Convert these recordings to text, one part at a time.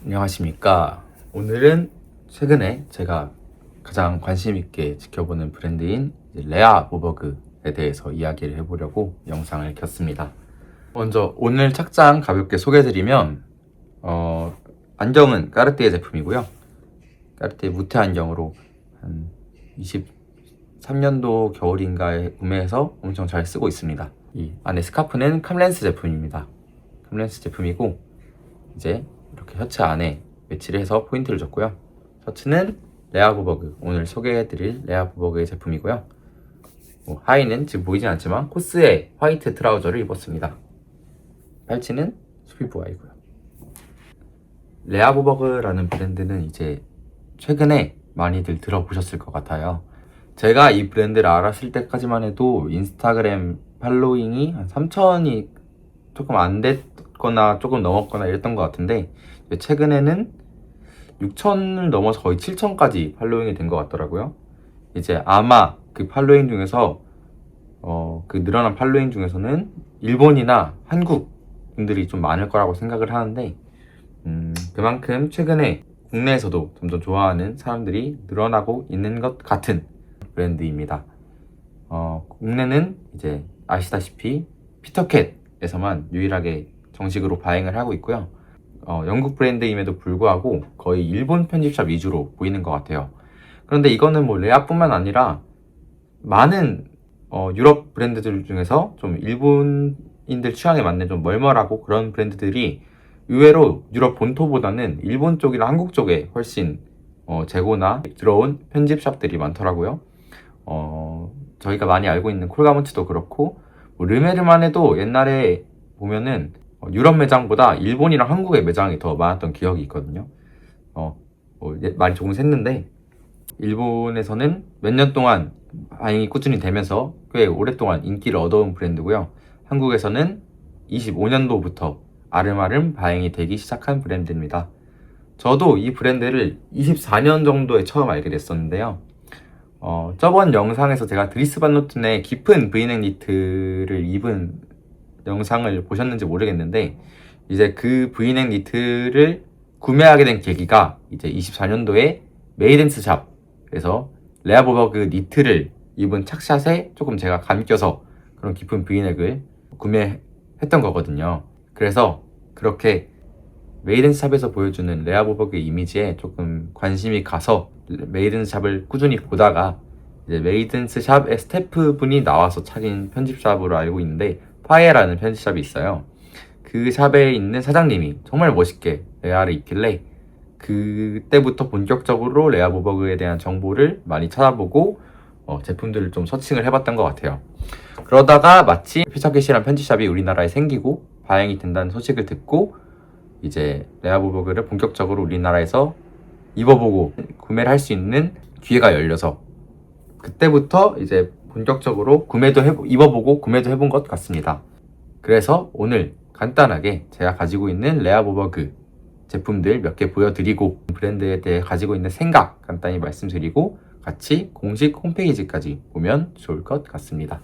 안녕하십니까. 오늘은 최근에 제가 가장 관심 있게 지켜보는 브랜드인 레아 보버그에 대해서 이야기를 해보려고 영상을 켰습니다. 먼저 오늘 착장 가볍게 소개해드리면 안경은 까르띠에 제품이고요. 까르띠에 무테 안경으로 한 23년도 겨울인가에 구매해서 엄청 잘 쓰고 있습니다. 이 안에 스카프는 캄렌스 제품입니다. 캄렌스 제품이고 이제 이렇게 셔츠 안에 매치를 해서 포인트를 줬고요. 셔츠는 레아 보버그, 오늘 소개해드릴 레아 보버그의 제품이고요. 하의는 지금 보이진 않지만 코스의 화이트 트라우저를 입었습니다. 팔찌는 스피부아이고요. 레아 보버그라는 브랜드는 이제 최근에 많이들 들어보셨을 것 같아요. 제가 이 브랜드를 알았을 때까지만 해도 인스타그램 팔로잉이 한 3,000이 조금 안 됐거나 조금 넘었거나 이랬던 것 같은데 최근에는 6,000을 넘어서 거의 7,000까지 팔로잉이 된 것 같더라고요. 이제 아마 그 팔로잉 중에서 그 늘어난 팔로잉 중에서는 일본이나 한국 분들이 좀 많을 거라고 생각을 하는데 그만큼 최근에 국내에서도 점점 좋아하는 사람들이 늘어나고 있는 것 같은 브랜드입니다. 국내는 이제 아시다시피 피터캣에서만 유일하게 정식으로 바행을 하고 있고요. 영국 브랜드임에도 불구하고 거의 일본 편집샵 위주로 보이는 것 같아요. 그런데 이거는 뭐 레아뿐만 아니라 많은 유럽 브랜드들 중에서 좀 일본인들 취향에 맞는 좀 멀멀하고 그런 브랜드들이 의외로 유럽 본토보다는 일본 쪽이나 한국 쪽에 훨씬 재고나 들어온 편집샵들이 많더라고요. 저희가 많이 알고 있는 콜가먼츠도 그렇고 르메르만 해도 옛날에 보면은 유럽 매장보다 일본이랑 한국의 매장이 더 많았던 기억이 있거든요. 말이 조금 샜는데 일본에서는 몇 년 동안 다행히 꾸준히 되면서 꽤 오랫동안 인기를 얻어온 브랜드고요. 한국에서는 25년도부터 아름아름 바행이 되기 시작한 브랜드입니다. 저도 이 브랜드를 24년 정도에 처음 알게 됐었는데요. 저번 영상에서 제가 드리스 반 노튼의 깊은 브이넥 니트를 입은 영상을 보셨는지 모르겠는데 이제 그 브이넥 니트를 구매하게 된 계기가 이제 24년도에 메이든스 샵에서 레아 보버그 니트를 입은 착샷에 조금 제가 감겨서 그런 깊은 브이넥을 구매했던 거거든요. 그래서 그렇게 메이든스 샵에서 보여주는 레아 보버그의 이미지에 조금 관심이 가서 메이든스 샵을 꾸준히 보다가 이제 메이든스 샵의 스태프분이 나와서 차린 편집샵으로 알고 있는데 파에라는 편집샵이 있어요. 그 샵에 있는 사장님이 정말 멋있게 레아를 입길래 그때부터 본격적으로 레아 보버그에 대한 정보를 많이 찾아보고 제품들을 좀 서칭을 해봤던 것 같아요. 그러다가 마치 피터캣이라는 편집샵이 우리나라에 생기고 발행이 된다는 소식을 듣고 이제 레아 보버그를 본격적으로 우리나라에서 입어보고 구매를 할 수 있는 기회가 열려서 그때부터 이제 본격적으로 입어보고 구매도 해본 것 같습니다. 그래서 오늘 간단하게 제가 가지고 있는 레아 보버그 제품들 몇 개 보여드리고 브랜드에 대해 가지고 있는 생각 간단히 말씀드리고 같이 공식 홈페이지까지 보면 좋을 것 같습니다.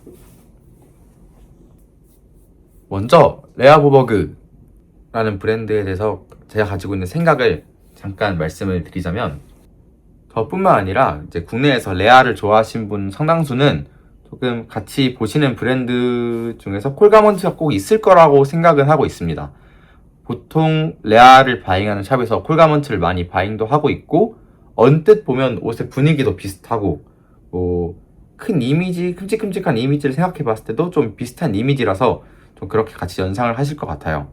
먼저 레아 보버그라는 브랜드에 대해서 제가 가지고 있는 생각을 잠깐 말씀을 드리자면 저뿐만 아니라 이제 국내에서 레아를 좋아하신 분 상당수는 조금 같이 보시는 브랜드 중에서 콜가먼츠가 꼭 있을 거라고 생각은 하고 있습니다. 보통 레아를 바잉하는 샵에서 콜가먼츠를 많이 바잉도 하고 있고 언뜻 보면 옷의 분위기도 비슷하고 큰 이미지, 큼직큼직한 이미지를 생각해 봤을 때도 좀 비슷한 이미지라서 좀 그렇게 같이 연상을 하실 것 같아요.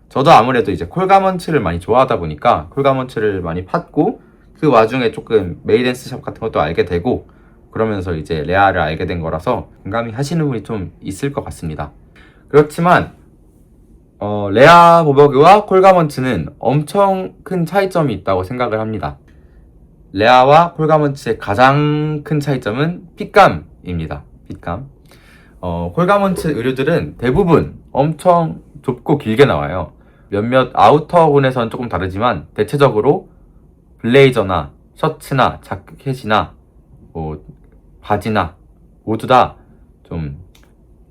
저도 아무래도 이제 콜가먼츠를 많이 좋아하다 보니까 콜가먼츠를 많이 팠고 그 와중에 조금 메이든스 샵 같은 것도 알게 되고 그러면서 이제 레아를 알게 된 거라서 공감이 하시는 분이 좀 있을 것 같습니다. 그렇지만 레아 보버그와 콜가먼츠는 엄청 큰 차이점이 있다고 생각을 합니다. 레아와 콜가먼츠의 가장 큰 차이점은 핏감입니다. 핏감. 콜가먼츠 의류들은 대부분 엄청 좁고 길게 나와요. 몇몇 아우터군에서는 조금 다르지만 대체적으로 블레이저나 셔츠나 자켓이나 바지나 모두 다 좀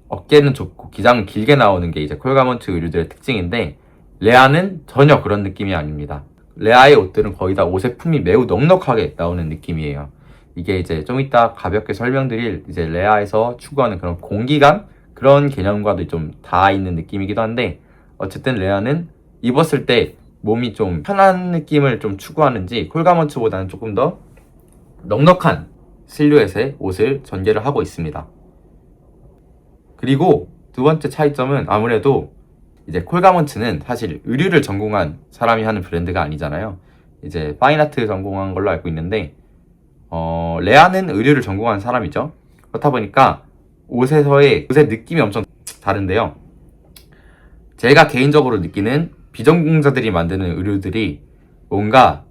어깨는 좁고 기장은 길게 나오는 게 이제 콜가먼츠 의류들의 특징인데 레아는 전혀 그런 느낌이 아닙니다. 레아의 옷들은 거의 다 옷의 품이 매우 넉넉하게 나오는 느낌이에요. 이게 이제 좀 이따 가볍게 설명드릴 이제 레아에서 추구하는 그런 공기감? 그런 개념과도 좀 닿아 있는 느낌이기도 한데, 어쨌든 레아는 입었을 때 몸이 좀 편한 느낌을 좀 추구하는지 콜가먼츠보다는 조금 더 넉넉한 실루엣의 옷을 전개를 하고 있습니다. 그리고 두 번째 차이점은 아무래도 이제 콜가먼츠는 사실 의류를 전공한 사람이 하는 브랜드가 아니잖아요. 이제 파인아트 전공한 걸로 알고 있는데, 레아는 의류를 전공한 사람이죠. 그렇다 보니까 옷의 느낌이 엄청 다른데요. 제가 개인적으로 느끼는 비전공자들이 만드는 의류들이 뭔가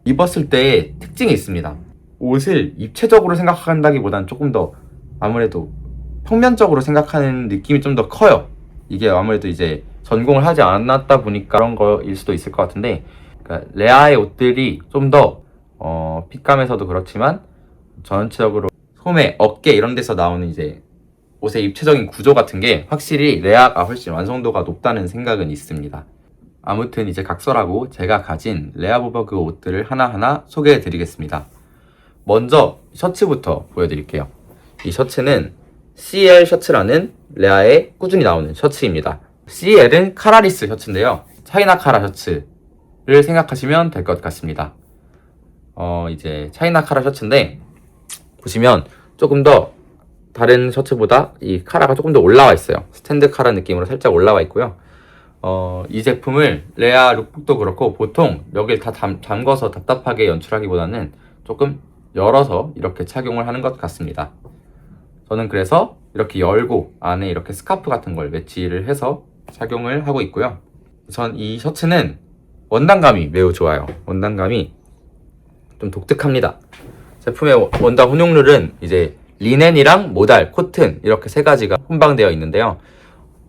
입었을 때의 특징이 있습니다. 옷을 입체적으로 생각한다기보다는 조금 더 아무래도 평면적으로 생각하는 느낌이 좀 더 커요. 이게 아무래도 이제 전공을 하지 않았다 보니까 그런 거일 수도 있을 것 같은데, 그러니까 레아의 옷들이 좀 더 핏감에서도 그렇지만 전체적으로 소매, 어깨 이런 데서 나오는 이제 옷의 입체적인 구조 같은 게 확실히 레아가 훨씬 완성도가 높다는 생각은 있습니다. 아무튼 이제 각설하고 제가 가진 레아보버그 옷들을 하나하나 소개해 드리겠습니다. 먼저 셔츠부터 보여드릴게요. 이 셔츠는 CL 셔츠라는 레아에 꾸준히 나오는 셔츠입니다. CL은 카라리스 셔츠인데요. 차이나 카라 셔츠를 생각하시면 될 것 같습니다. 이제 차이나 카라 셔츠인데, 보시면 조금 더 다른 셔츠보다 이 카라가 조금 더 올라와 있어요. 스탠드 카라 느낌으로 살짝 올라와 있고요. 이 제품을 레아 룩북도 그렇고 보통 여길 다 잠궈서 답답하게 연출하기보다는 조금 열어서 이렇게 착용을 하는 것 같습니다. 저는 그래서 이렇게 열고 안에 이렇게 스카프 같은 걸 매치를 해서 착용을 하고 있고요. 전 이 셔츠는 원단감이 매우 좋아요. 원단감이 좀 독특합니다. 제품의 원단 혼용률은 이제 리넨이랑 모달, 코튼 이렇게 세 가지가 혼방되어 있는데요.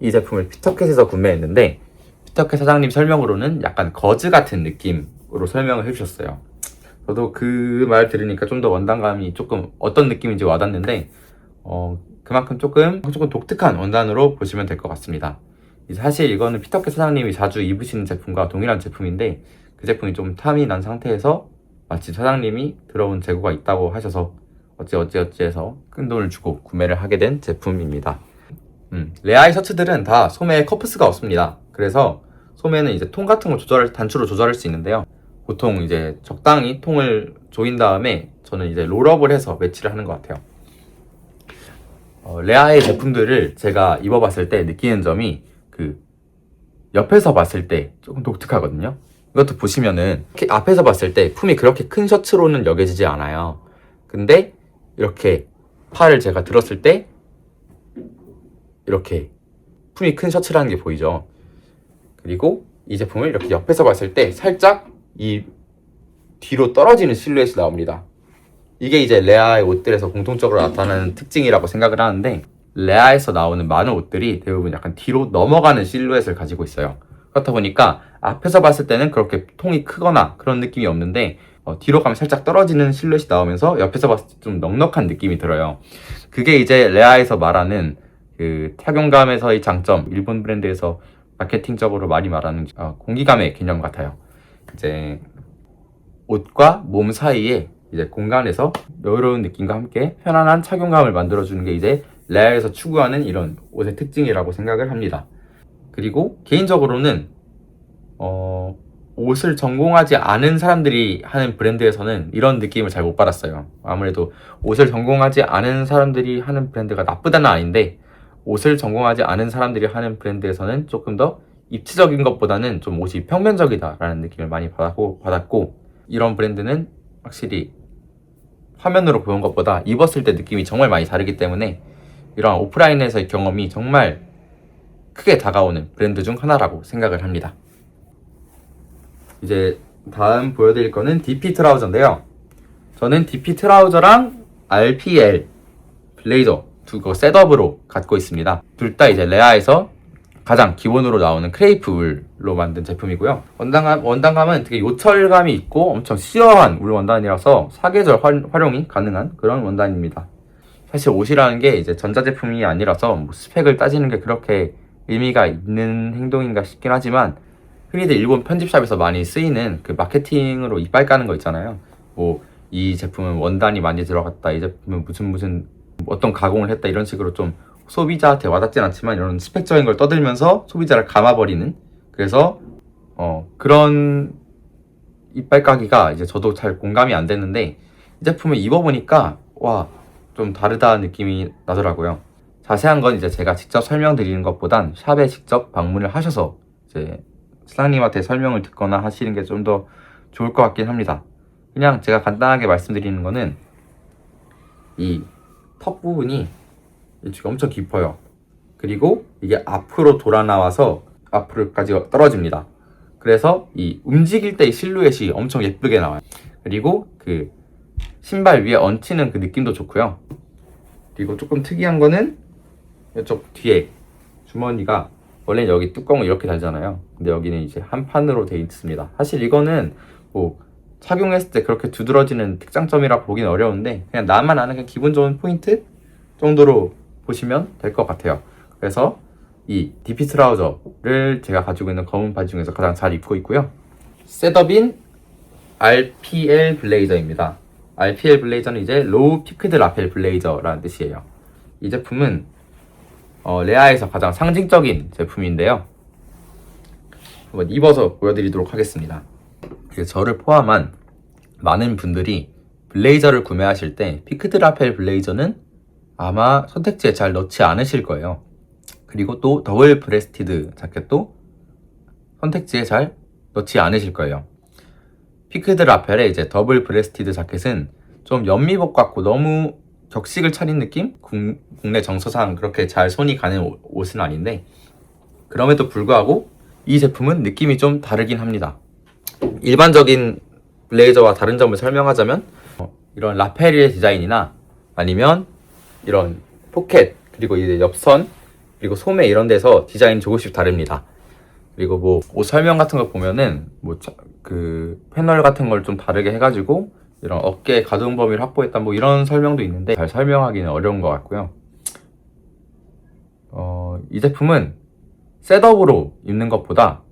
이 제품을 피터캣에서 구매했는데, 피터캣 사장님 설명으로는 약간 거즈 같은 느낌으로 설명을 해주셨어요. 저도 그 말 들으니까 좀 더 원단감이 조금 어떤 느낌인지 와닿는데, 그만큼 조금 독특한 원단으로 보시면 될 것 같습니다. 사실 이거는 피터캣 사장님이 자주 입으시는 제품과 동일한 제품인데, 그 제품이 좀 탐이 난 상태에서 마치 사장님이 들어온 재고가 있다고 하셔서 어찌해서 큰 돈을 주고 구매를 하게 된 제품입니다. 레아의 셔츠들은 다 소매에 커프스가 없습니다. 그래서 소매는 이제 통 같은 걸 단추로 조절할 수 있는데요. 보통 이제 적당히 통을 조인 다음에 저는 이제 롤업을 해서 매치를 하는 것 같아요. 레아의 제품들을 제가 입어봤을 때 느끼는 점이 옆에서 봤을 때 조금 독특하거든요. 이것도 보시면은 앞에서 봤을 때 품이 그렇게 큰 셔츠로는 여겨지지 않아요. 근데 이렇게 팔을 제가 들었을 때 이렇게 품이 큰 셔츠라는 게 보이죠. 그리고 이 제품을 이렇게 옆에서 봤을 때 살짝 이 뒤로 떨어지는 실루엣이 나옵니다. 이게 이제 레아의 옷들에서 공통적으로 나타나는 특징이라고 생각을 하는데, 레아에서 나오는 많은 옷들이 대부분 약간 뒤로 넘어가는 실루엣을 가지고 있어요. 그렇다 보니까 앞에서 봤을 때는 그렇게 통이 크거나 그런 느낌이 없는데, 뒤로 가면 살짝 떨어지는 실루엣이 나오면서 옆에서 봤을 때 좀 넉넉한 느낌이 들어요. 그게 이제 레아에서 말하는 그 착용감에서의 장점, 일본 브랜드에서 마케팅적으로 많이 말하는 공기감의 개념 같아요. 이제 옷과 몸 사이에 이제 공간에서 여유로운 느낌과 함께 편안한 착용감을 만들어주는 게 이제 레아에서 추구하는 이런 옷의 특징이라고 생각을 합니다. 그리고 개인적으로는 옷을 전공하지 않은 사람들이 하는 브랜드에서는 이런 느낌을 잘 못 받았어요. 아무래도 옷을 전공하지 않은 사람들이 하는 브랜드가 나쁘다는 아닌데, 옷을 전공하지 않은 사람들이 하는 브랜드에서는 조금 더 입체적인 것보다는 좀 옷이 평면적이다라는 느낌을 많이 받았고, 이런 브랜드는 확실히 화면으로 보는 것보다 입었을 때 느낌이 정말 많이 다르기 때문에 이런 오프라인에서의 경험이 정말 크게 다가오는 브랜드 중 하나라고 생각을 합니다. 이제 다음 보여드릴 거는 DP 트라우저인데요. 저는 DP 트라우저랑 RPL 블레이저 두 거 셋업으로 갖고 있습니다. 둘 다 이제 레아에서 가장 기본으로 나오는 크레이프 울로 만든 제품이고요. 원단감은 되게 요철감이 있고 엄청 시어한 울 원단이라서 사계절 활용이 가능한 그런 원단입니다. 사실 옷이라는 게 이제 전자제품이 아니라서 스펙을 따지는 게 그렇게 의미가 있는 행동인가 싶긴 하지만, 흔히들 일본 편집샵에서 많이 쓰이는 그 마케팅으로 이빨 까는 거 있잖아요. 뭐 이 제품은 원단이 많이 들어갔다, 이 제품은 무슨 어떤 가공을 했다, 이런 식으로 좀 소비자한테 와닿진 않지만 이런 스펙적인 걸 떠들면서 소비자를 감아버리는, 그래서 그런 이빨 까기가 이제 저도 잘 공감이 안 됐는데, 이 제품을 입어보니까 와, 좀 다르다는 느낌이 나더라고요. 자세한 건 이제 제가 직접 설명드리는 것보단 샵에 직접 방문을 하셔서 이제 사장님한테 설명을 듣거나 하시는 게 좀 더 좋을 것 같긴 합니다. 그냥 제가 간단하게 말씀드리는 거는, 이 턱 부분이 이쪽이 엄청 깊어요. 그리고 이게 앞으로 돌아 나와서 앞으로까지 떨어집니다. 그래서 이 움직일 때의 실루엣이 엄청 예쁘게 나와요. 그리고 그 신발 위에 얹히는 그 느낌도 좋고요. 그리고 조금 특이한 거는 이쪽 뒤에 주머니가, 원래 여기 뚜껑을 이렇게 달잖아요. 근데 여기는 이제 한 판으로 되어 있습니다. 사실 이거는 뭐 착용했을 때 그렇게 두드러지는 특장점이라 보기는 어려운데, 그냥 나만 아는 그냥 기분 좋은 포인트 정도로 보시면 될 것 같아요. 그래서 이 DP 트라우저를 제가 가지고 있는 검은 바지 중에서 가장 잘 입고 있고요. 셋업인 RPL 블레이저입니다. RPL 블레이저는 이제 로우 피크드 라펠 블레이저라는 뜻이에요. 이 제품은 레아에서 가장 상징적인 제품인데요. 한번 입어서 보여드리도록 하겠습니다. 저를 포함한 많은 분들이 블레이저를 구매하실 때 피크드 라펠 블레이저는 아마 선택지에 잘 넣지 않으실 거예요. 그리고 또 더블 브레스티드 자켓도 선택지에 잘 넣지 않으실 거예요. 피크드 라펠의 이제 더블 브레스티드 자켓은 좀 연미복 같고 너무 격식을 차린 느낌? 국내 정서상 그렇게 잘 손이 가는 옷은 아닌데, 그럼에도 불구하고 이 제품은 느낌이 좀 다르긴 합니다. 일반적인 블레이저와 다른 점을 설명하자면, 이런 라펠의 디자인이나 아니면 이런 포켓, 그리고 이제 옆선, 그리고 소매 이런 데서 디자인이 조금씩 다릅니다. 그리고 뭐 옷 설명 같은 걸 보면은 뭐 그 패널 같은 걸 좀 다르게 해가지고 이런 어깨 가동 범위를 확보했다, 뭐 이런 설명도 있는데 잘 설명하기는 어려운 것 같고요. 이 제품은 셋업으로 입는 것보다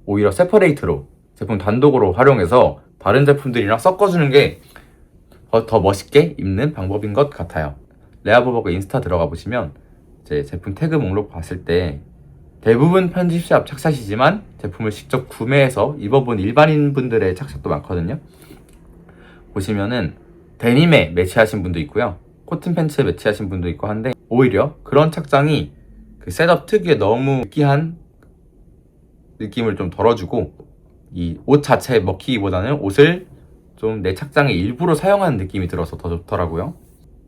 오히려 세퍼레이트로, 제품 단독으로 활용해서 다른 제품들이랑 섞어주는 게 더 멋있게 입는 방법인 것 같아요. 레아버버그 인스타 들어가 보시면 제 제품 태그 목록 봤을 때 대부분 편집샵 착샷이지만 제품을 직접 구매해서 입어본 일반인 분들의 착샷도 많거든요. 보시면은 데님에 매치하신 분도 있고요, 코튼 팬츠에 매치하신 분도 있고 한데, 오히려 그런 착장이 그 셋업 특유의 너무 느끼한 느낌을 좀 덜어주고, 이 옷 자체에 먹히기보다는 옷을 좀 내 착장에 일부러 사용하는 느낌이 들어서 더 좋더라고요.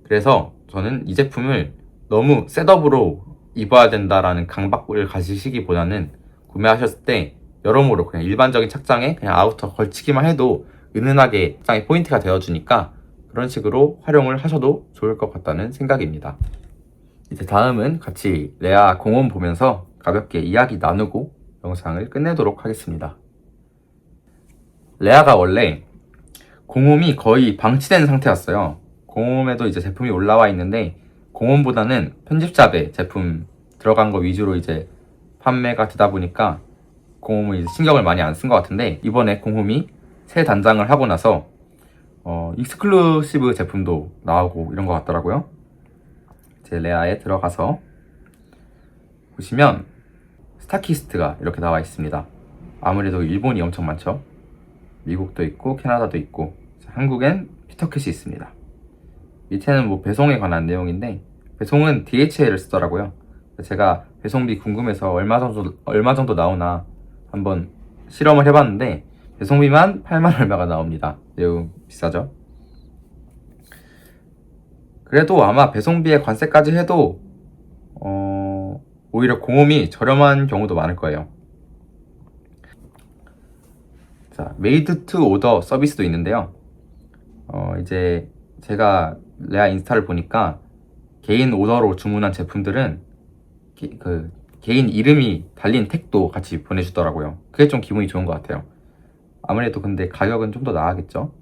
그래서 저는 이 제품을 너무 셋업으로 입어야 된다라는 강박을 가지시기보다는 구매하셨을 때 여러모로 그냥 일반적인 착장에 그냥 아우터 걸치기만 해도 은은하게 착장의 포인트가 되어주니까 그런 식으로 활용을 하셔도 좋을 것 같다는 생각입니다. 이제 다음은 같이 레아 공홈 보면서 가볍게 이야기 나누고 영상을 끝내도록 하겠습니다. 레아가 원래 공홈이 거의 방치된 상태였어요. 공홈에도 이제 제품이 올라와 있는데, 공홈보다는 편집샵에 제품 들어간 거 위주로 이제 판매가 되다 보니까 공홈을 이제 신경을 많이 안 쓴 것 같은데, 이번에 공홈이 새 단장을 하고 나서 익스클루시브 제품도 나오고 이런 것 같더라고요. 제 레아에 들어가서 보시면 스타키스트가 이렇게 나와 있습니다. 아무래도 일본이 엄청 많죠. 미국도 있고 캐나다도 있고, 한국엔 피터캣이 있습니다. 밑에는 뭐 배송에 관한 내용인데, 배송은 DHL을 쓰더라고요. 제가 배송비 궁금해서 얼마 정도 나오나 한번 실험을 해봤는데 배송비만 8만 얼마가 나옵니다. 매우 비싸죠. 그래도 아마 배송비에 관세까지 해도 오히려 공홈이 저렴한 경우도 많을 거예요. 자, 메이드 투 오더 서비스도 있는데요. 이제 제가 레아 인스타를 보니까 개인 오더로 주문한 제품들은 개인 이름이 달린 택도 같이 보내주더라고요. 그게 좀 기분이 좋은 것 같아요. 아무래도 근데 가격은 좀 더 나아겠죠.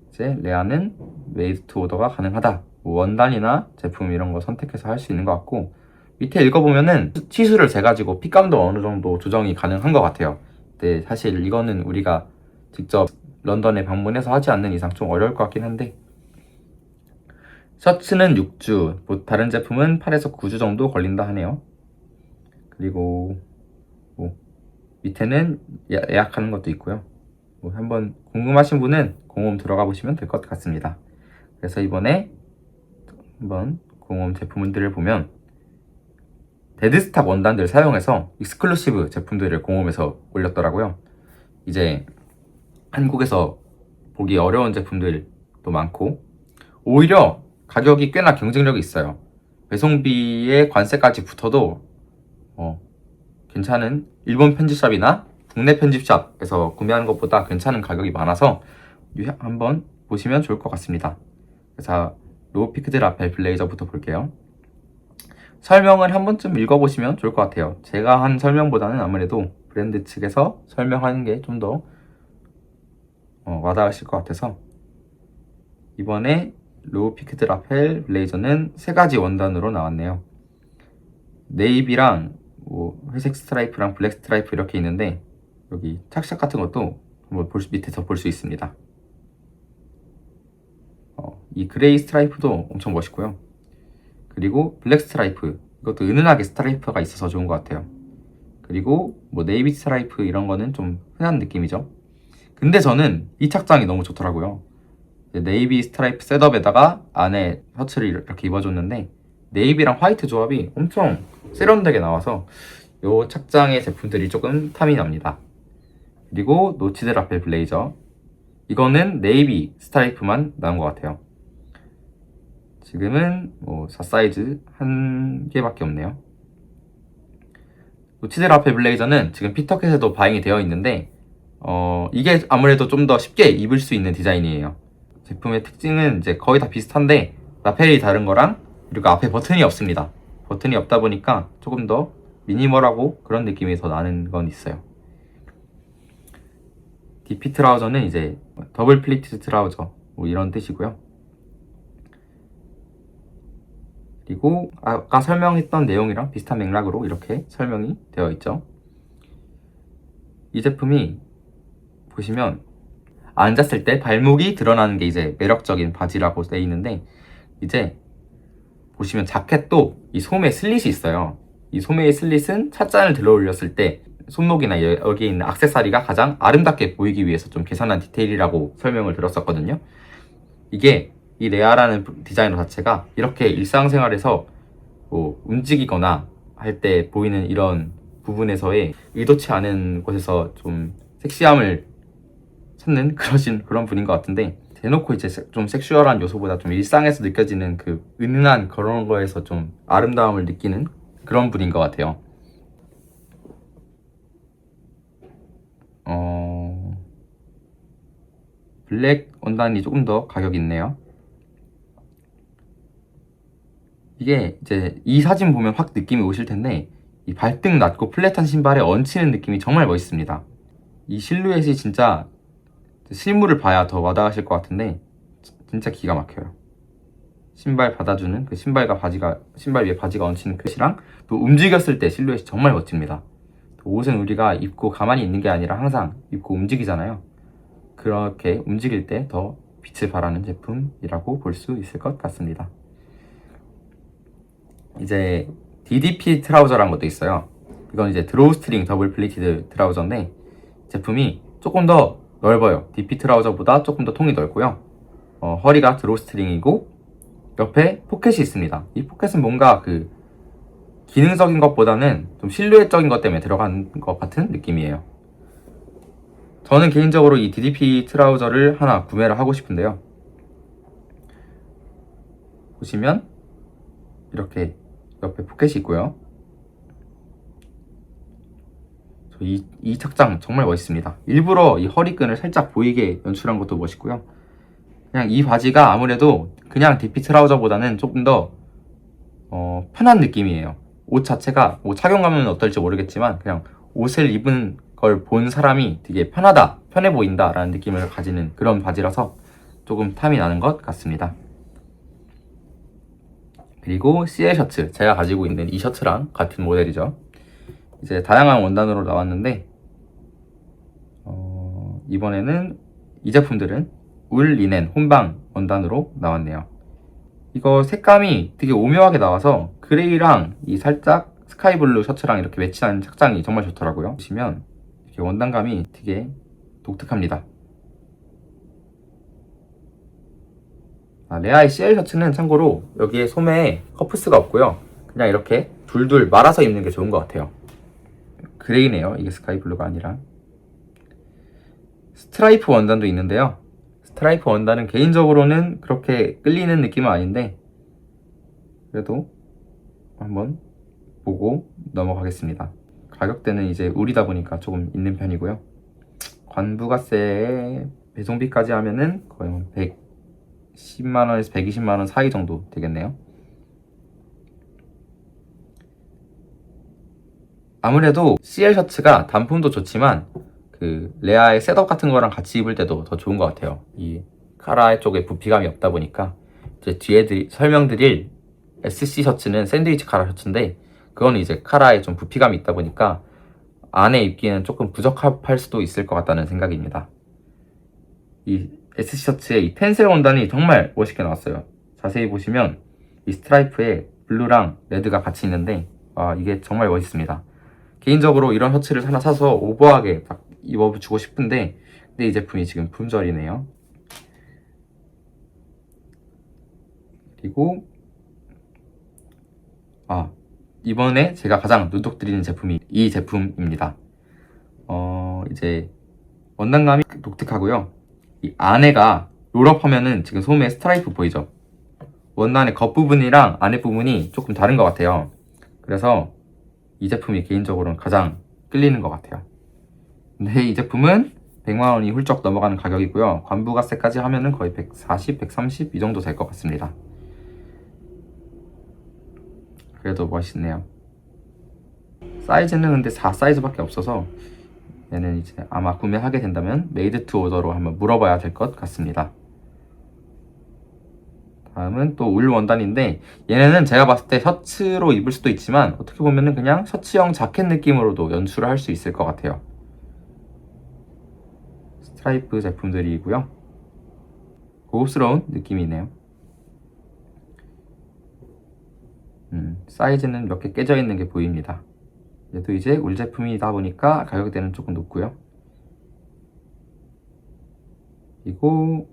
이제 레아는 메이드 투 오더가 가능하다, 뭐 원단이나 제품 이런 거 선택해서 할 수 있는 것 같고, 밑에 읽어보면은 치수를 재가지고 핏감도 어느 정도 조정이 가능한 것 같아요. 근데 사실 이거는 우리가 직접 런던에 방문해서 하지 않는 이상 좀 어려울 것 같긴 한데, 셔츠는 6주, 뭐 다른 제품은 8에서 9주 정도 걸린다 하네요. 그리고 뭐 밑에는 예약하는 것도 있고요. 뭐 한번 궁금하신 분은 공홈 들어가 보시면 될 것 같습니다. 그래서 이번에 한번 공홈 제품들을 보면 데드스탁 원단들 사용해서 익스클루시브 제품들을 공홈에서 올렸더라고요. 이제 한국에서 보기 어려운 제품들도 많고, 오히려 가격이 꽤나 경쟁력이 있어요. 배송비에 관세까지 붙어도 괜찮은 일본 편집샵이나 국내 편집샵에서 구매하는 것보다 괜찮은 가격이 많아서 한번 보시면 좋을 것 같습니다. 그래서 로우 피크드 라펠 블레이저부터 볼게요. 설명을 한 번쯤 읽어보시면 좋을 것 같아요. 제가 한 설명보다는 아무래도 브랜드 측에서 설명하는 게 좀 더 와닿으실 것 같아서, 이번에 로우 피크드 라펠 블레이저는 3가지 원단으로 나왔네요. 네이비랑 뭐 회색 스트라이프랑 블랙 스트라이프 이렇게 있는데, 여기 착샷 같은 것도 한번 밑에서 볼 수 있습니다. 이 그레이 스트라이프도 엄청 멋있고요. 그리고 블랙 스트라이프, 이것도 은은하게 스트라이프가 있어서 좋은 것 같아요. 그리고 뭐 네이비 스트라이프 이런 거는 좀 흔한 느낌이죠. 근데 저는 이 착장이 너무 좋더라고요. 네이비 스트라이프 셋업에다가 안에 셔츠를 이렇게 입어줬는데, 네이비랑 화이트 조합이 엄청 세련되게 나와서 이 착장의 제품들이 조금 탐이 납니다. 그리고 노치드 라펠 블레이저, 이거는 네이비 스트라이프만 나온 것 같아요. 지금은 뭐 4사이즈 한 개밖에 없네요. 노치드 라펠 블레이저는 지금 피터캣에도 바잉이 되어 있는데, 이게 아무래도 좀 더 쉽게 입을 수 있는 디자인이에요. 제품의 특징은 이제 거의 다 비슷한데 라펠이 다른 거랑, 그리고 앞에 버튼이 없습니다. 버튼이 없다 보니까 조금 더 미니멀하고 그런 느낌이 더 나는 건 있어요. DP 트라우저는 이제 더블 플리티드 트라우저 뭐 이런 뜻이고요. 그리고 아까 설명했던 내용이랑 비슷한 맥락으로 이렇게 설명이 되어 있죠. 이 제품이 보시면 앉았을 때 발목이 드러나는 게 이제 매력적인 바지라고 되어 있는데, 이제 보시면 자켓도 이 소매 슬릿이 있어요. 이 소매의 슬릿은 찻잔을 들어 올렸을 때 손목이나 여기에 있는 액세서리가 가장 아름답게 보이기 위해서 좀 계산한 디테일이라고 설명을 들었었거든요. 이게 이 레아라는 디자이너 자체가 이렇게 일상생활에서 뭐 움직이거나 할 때 보이는 이런 부분에서의 의도치 않은 곳에서 좀 섹시함을 찾는 그런 분인 것 같은데, 대놓고 이제 좀 섹슈얼한 요소보다 좀 일상에서 느껴지는 그 은은한 그런 거에서 좀 아름다움을 느끼는 그런 분인 것 같아요. 블랙 원단이 조금 더 가격이 있네요. 이게 이제 이 사진 보면 확 느낌이 오실 텐데, 이 발등 낮고 플랫한 신발에 얹히는 느낌이 정말 멋있습니다. 이 실루엣이 진짜 실물을 봐야 더 와닿으실 것 같은데 진짜 기가 막혀요. 신발 받아주는 그 신발 위에 바지가 얹히는 표시랑 또 움직였을 때 실루엣이 정말 멋집니다. 옷은 우리가 입고 가만히 있는 게 아니라 항상 입고 움직이잖아요. 그렇게 움직일 때 더 빛을 발하는 제품이라고 볼 수 있을 것 같습니다. 이제 DDP 트라우저라는 것도 있어요. 이건 이제 드로우스트링 더블 플리티드 트라우저인데, 제품이 조금 더 넓어요. DP 트라우저보다 조금 더 통이 넓고요. 허리가 드로우스트링이고 옆에 포켓이 있습니다. 이 포켓은 뭔가 그 기능적인 것보다는 좀 실루엣적인 것 때문에 들어간 것 같은 느낌이에요. 저는 개인적으로 이 DDP 트라우저를 하나 구매를 하고 싶은데요. 보시면 이렇게 옆에 포켓이 있고요. 이 착장 정말 멋있습니다. 일부러 이 허리끈을 살짝 보이게 연출한 것도 멋있고요. 그냥 이 바지가 아무래도 그냥 DP 트라우저보다는 조금 더 편한 느낌이에요. 옷 자체가 뭐 착용감은 어떨지 모르겠지만 그냥 옷을 입은 걸 본 사람이 되게 편하다, 편해 보인다 라는 느낌을 가지는 그런 바지라서 조금 탐이 나는 것 같습니다. 그리고 CL 셔츠, 제가 가지고 있는 이 셔츠랑 같은 모델이죠. 이제 다양한 원단으로 나왔는데 이번에는 이 제품들은 울, 리넨, 혼방 원단으로 나왔네요. 이거 색감이 되게 오묘하게 나와서 그레이랑 이 살짝 스카이블루 셔츠랑 이렇게 매치하는 착장이 정말 좋더라고요. 보시면 이렇게 원단감이 되게 독특합니다. 레아의 CL 셔츠는 참고로 여기에 소매에 커프스가 없고요. 그냥 이렇게 둘둘 말아서 입는 게 좋은 것 같아요. 그레이네요. 이게 스카이블루가 아니라. 스트라이프 원단도 있는데요. 스트라이프 원단은 개인적으로는 그렇게 끌리는 느낌은 아닌데 그래도 한번 보고 넘어가겠습니다. 가격대는 이제 울이다 보니까 조금 있는 편이고요. 관부가세에 배송비까지 하면은 거의 110만원에서 120만원 사이 정도 되겠네요. 아무래도 CL 셔츠가 단품도 좋지만 그 레아의 셋업 같은 거랑 같이 입을 때도 더 좋은 것 같아요. 이 카라 쪽에 부피감이 없다 보니까 이제 뒤에 설명드릴 SC 셔츠는 샌드위치 카라 셔츠인데 그거는 이제 카라에 좀 부피감이 있다 보니까 안에 입기에는 조금 부적합할 수도 있을 것 같다는 생각입니다. 이 SC 셔츠의 이 텐셀 원단이 정말 멋있게 나왔어요. 자세히 보시면 이 스트라이프에 블루랑 레드가 같이 있는데 이게 정말 멋있습니다. 개인적으로 이런 셔츠를 하나 사서 오버하게 딱 입어주고 싶은데 근데 이 제품이 지금 품절이네요. 그리고 이번에 제가 가장 눈독 들이는 제품이 이 제품입니다. 이제 원단감이 독특하고요. 이 안에가 롤업하면은 지금 소매 스트라이프 보이죠? 원단의 겉부분이랑 안에 부분이 조금 다른 것 같아요. 그래서 이 제품이 개인적으로는 가장 끌리는 것 같아요. 근데 이 제품은 100만원이 훌쩍 넘어가는 가격이고요. 관부가세까지 하면은 거의 140, 130 이 정도 될 것 같습니다. 그래도 멋있네요. 사이즈는 근데 4 사이즈밖에 없어서 얘는 이제 아마 구매하게 된다면 메이드 투 오더로 한번 물어봐야 될 것 같습니다. 다음은 또 울 원단인데 얘네는 제가 봤을 때 셔츠로 입을 수도 있지만 어떻게 보면은 그냥 셔츠형 자켓 느낌으로도 연출을 할 수 있을 것 같아요. 스트라이프 제품들이고요. 고급스러운 느낌이네요. 사이즈는 몇 개 깨져 있는 게 보입니다. 얘도 이제 울 제품이다 보니까 가격대는 조금 높고요. 그리고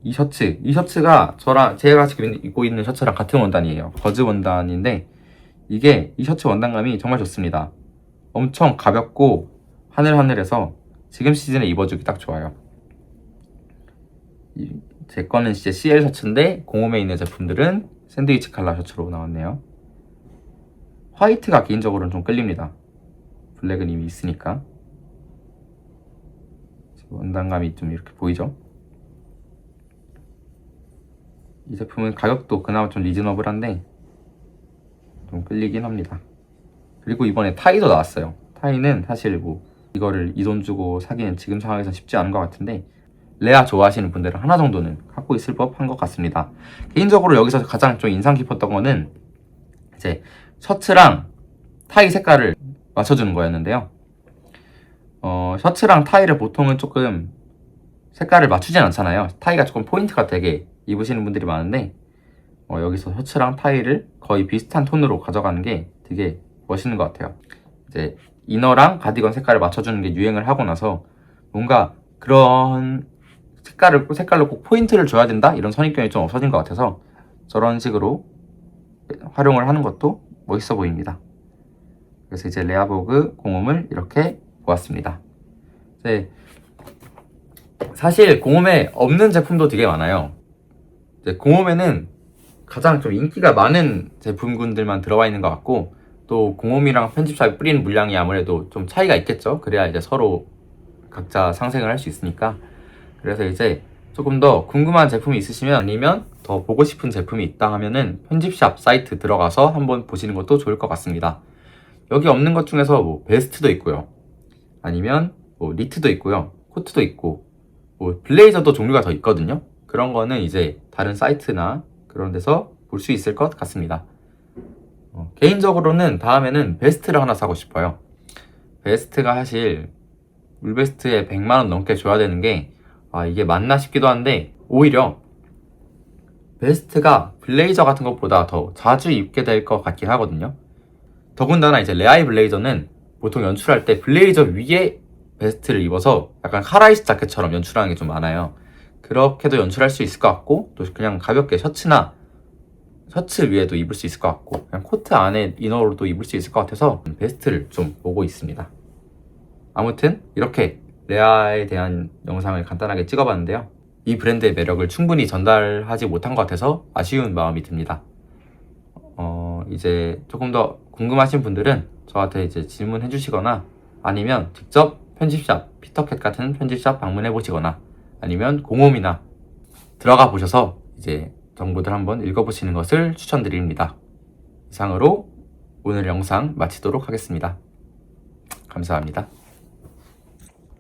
이 셔츠가 제가 지금 입고 있는 셔츠랑 같은 원단이에요. 버즈 원단인데 이게 이 셔츠 원단감이 정말 좋습니다. 엄청 가볍고 하늘하늘해서 지금 시즌에 입어주기 딱 좋아요. 제 거는 이제 CL 셔츠인데 공홈에 있는 제품들은 샌드위치 컬러 셔츠로 나왔네요. 화이트가 개인적으로는 좀 끌립니다. 블랙은 이미 있으니까. 원단감이 좀 이렇게 보이죠? 이 제품은 가격도 그나마 좀 리즈너블한데 좀 끌리긴 합니다. 그리고 이번에 타이도 나왔어요. 타이는 사실 뭐 이거를 이 돈 주고 사기는 지금 상황에서 쉽지 않은 것 같은데 레아 좋아하시는 분들은 하나 정도는 갖고 있을 법한 것 같습니다. 개인적으로 여기서 가장 좀 인상 깊었던 거는 이제 셔츠랑 타이 색깔을 맞춰주는 거였는데요. 셔츠랑 타이를 보통은 조금 색깔을 맞추진 않잖아요. 타이가 조금 포인트가 되게 입으시는 분들이 많은데 여기서 셔츠랑 타이를 거의 비슷한 톤으로 가져가는 게 되게 멋있는 것 같아요. 이제 이너랑 가디건 색깔을 맞춰주는 게 유행을 하고 나서 뭔가 그런 색깔로 꼭 포인트를 줘야 된다? 이런 선입견이 좀 없어진 것 같아서 저런 식으로 활용을 하는 것도 멋있어 보입니다. 그래서 이제 레아보그 공홈을 이렇게 보았습니다. 이제 사실 공홈에 없는 제품도 되게 많아요. 이제 공홈에는 가장 좀 인기가 많은 제품군들만 들어와 있는 것 같고 또 공홈이랑 편집샵이 뿌리는 물량이 아무래도 좀 차이가 있겠죠. 그래야 이제 서로 각자 상생을 할 수 있으니까. 그래서 이제 조금 더 궁금한 제품이 있으시면 아니면 더 보고 싶은 제품이 있다 하면은 편집샵 사이트 들어가서 한번 보시는 것도 좋을 것 같습니다. 여기 없는 것 중에서 뭐 베스트도 있고요. 아니면 뭐 니트도 있고요. 코트도 있고 뭐 블레이저도 종류가 더 있거든요. 그런 거는 이제 다른 사이트나 그런 데서 볼 수 있을 것 같습니다. 개인적으로는 다음에는 베스트를 하나 사고 싶어요. 베스트가 사실 울베스트에 100만원 넘게 줘야 되는 게 이게 맞나 싶기도 한데, 오히려 베스트가 블레이저 같은 것보다 더 자주 입게 될 것 같긴 하거든요. 더군다나 이제 레아이 블레이저는 보통 연출할 때 블레이저 위에 베스트를 입어서 약간 카라이스 자켓처럼 연출하는 게 좀 많아요. 그렇게도 연출할 수 있을 것 같고, 또 그냥 가볍게 셔츠 위에도 입을 수 있을 것 같고, 그냥 코트 안에 이너로도 입을 수 있을 것 같아서 베스트를 좀 보고 있습니다. 아무튼 이렇게 레아에 대한 영상을 간단하게 찍어봤는데요. 이 브랜드의 매력을 충분히 전달하지 못한 것 같아서 아쉬운 마음이 듭니다. 이제 조금 더 궁금하신 분들은 저한테 이제 질문해 주시거나, 아니면 직접 편집샵, 피터캣 같은 편집샵 방문해 보시거나, 아니면 공홈이나 들어가 보셔서 이제 정보들 한번 읽어보시는 것을 추천드립니다. 이상으로 오늘 영상 마치도록 하겠습니다. 감사합니다.